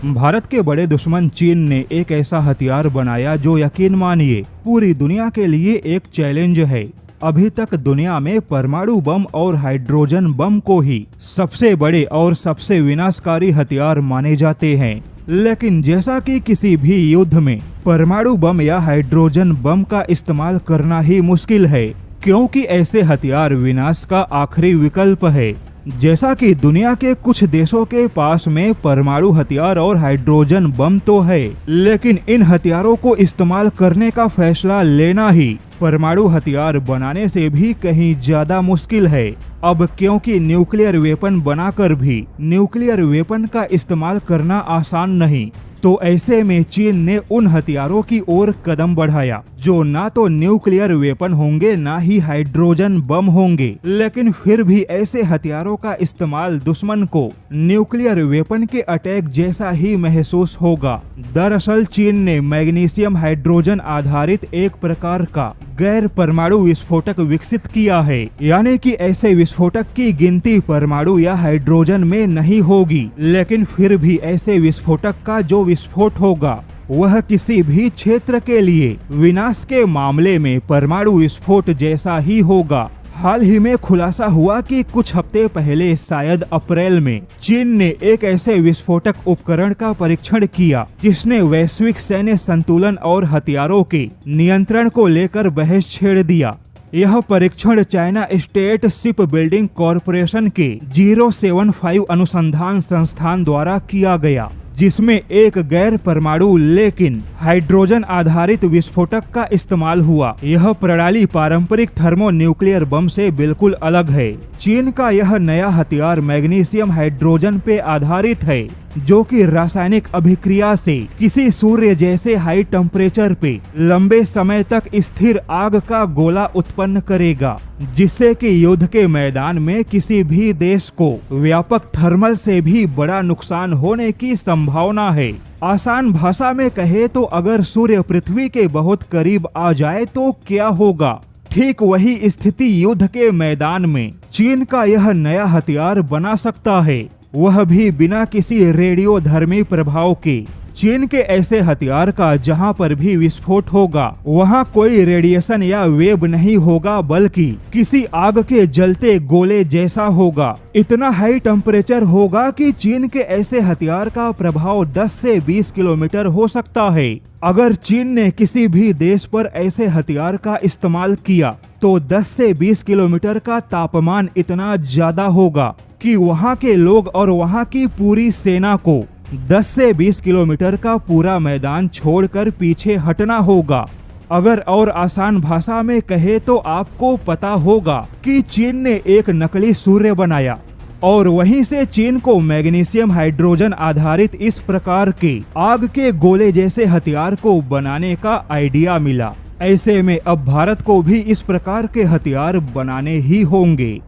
भारत के बड़े दुश्मन चीन ने एक ऐसा हथियार बनाया जो यकीन मानिए पूरी दुनिया के लिए एक चैलेंज है। अभी तक दुनिया में परमाणु बम और हाइड्रोजन बम को ही सबसे बड़े और सबसे विनाशकारी हथियार माने जाते हैं, लेकिन जैसा कि किसी भी युद्ध में परमाणु बम या हाइड्रोजन बम का इस्तेमाल करना ही मुश्किल है, क्योंकि ऐसे हथियार विनाश का आखिरी विकल्प है। जैसा कि दुनिया के कुछ देशों के पास में परमाणु हथियार और हाइड्रोजन बम तो है, लेकिन इन हथियारों को इस्तेमाल करने का फैसला लेना ही परमाणु हथियार बनाने से भी कहीं ज्यादा मुश्किल है। अब क्योंकि न्यूक्लियर वेपन बनाकर भी न्यूक्लियर वेपन का इस्तेमाल करना आसान नहीं, तो ऐसे में चीन ने उन हथियारों की ओर कदम बढ़ाया जो ना तो न्यूक्लियर वेपन होंगे ना ही हाइड्रोजन बम होंगे, लेकिन फिर भी ऐसे हथियारों का इस्तेमाल दुश्मन को न्यूक्लियर वेपन के अटैक जैसा ही महसूस होगा। दरअसल चीन ने मैग्नीशियम हाइड्रोजन आधारित एक प्रकार का गैर परमाणु विस्फोटक विकसित किया है, यानी कि ऐसे विस्फोटक की गिनती परमाणु या हाइड्रोजन में नहीं होगी, लेकिन फिर भी ऐसे विस्फोटक का जो विस्फोट होगा वह किसी भी क्षेत्र के लिए विनाश के मामले में परमाणु विस्फोट जैसा ही होगा। हाल ही में खुलासा हुआ कि कुछ हफ्ते पहले शायद अप्रैल में चीन ने एक ऐसे विस्फोटक उपकरण का परीक्षण किया जिसने वैश्विक सैन्य संतुलन और हथियारों के नियंत्रण को लेकर बहस छेड़ दिया। यह परीक्षण China state ship building corporation के 075 अनुसंधान संस्थान द्वारा किया गया, जिसमें एक गैर परमाणु लेकिन हाइड्रोजन आधारित विस्फोटक का इस्तेमाल हुआ। यह प्रणाली पारंपरिक थर्मोन्यूक्लियर बम से बिल्कुल अलग है। चीन का यह नया हथियार मैग्नीशियम हाइड्रोजन पे आधारित है, जो कि रासायनिक अभिक्रिया से किसी सूर्य जैसे हाई टेम्परेचर पे लंबे समय तक स्थिर आग का गोला उत्पन्न करेगा, जिससे कि युद्ध के मैदान में किसी भी देश को व्यापक थर्मल से भी बड़ा नुकसान होने की संभावना है। आसान भाषा में कहे तो अगर सूर्य पृथ्वी के बहुत करीब आ जाए तो क्या होगा, ठीक वही स्थिति युद्ध के मैदान में चीन का यह नया हथियार बना सकता है, वह भी बिना किसी रेडियोधर्मी प्रभाव के। चीन के ऐसे हथियार का जहां पर भी विस्फोट होगा वहां कोई रेडिएशन या वेव नहीं होगा, बल्कि किसी आग के जलते गोले जैसा होगा। इतना हाई टेम्परेचर होगा कि चीन के ऐसे हथियार का प्रभाव 10 से 20 किलोमीटर हो सकता है। अगर चीन ने किसी भी देश पर ऐसे हथियार का इस्तेमाल किया तो 10 से 20 किलोमीटर का तापमान इतना ज्यादा होगा कि वहां के लोग और वहां की पूरी सेना को 10 से 20 किलोमीटर का पूरा मैदान छोड़कर पीछे हटना होगा। अगर और आसान भाषा में कहे तो आपको पता होगा कि चीन ने एक नकली सूर्य बनाया और वहीं से चीन को मैग्नीशियम हाइड्रोजन आधारित इस प्रकार के आग के गोले जैसे हथियार को बनाने का आइडिया मिला। ऐसे में अब भारत को भी इस प्रकार के हथियार बनाने ही होंगे।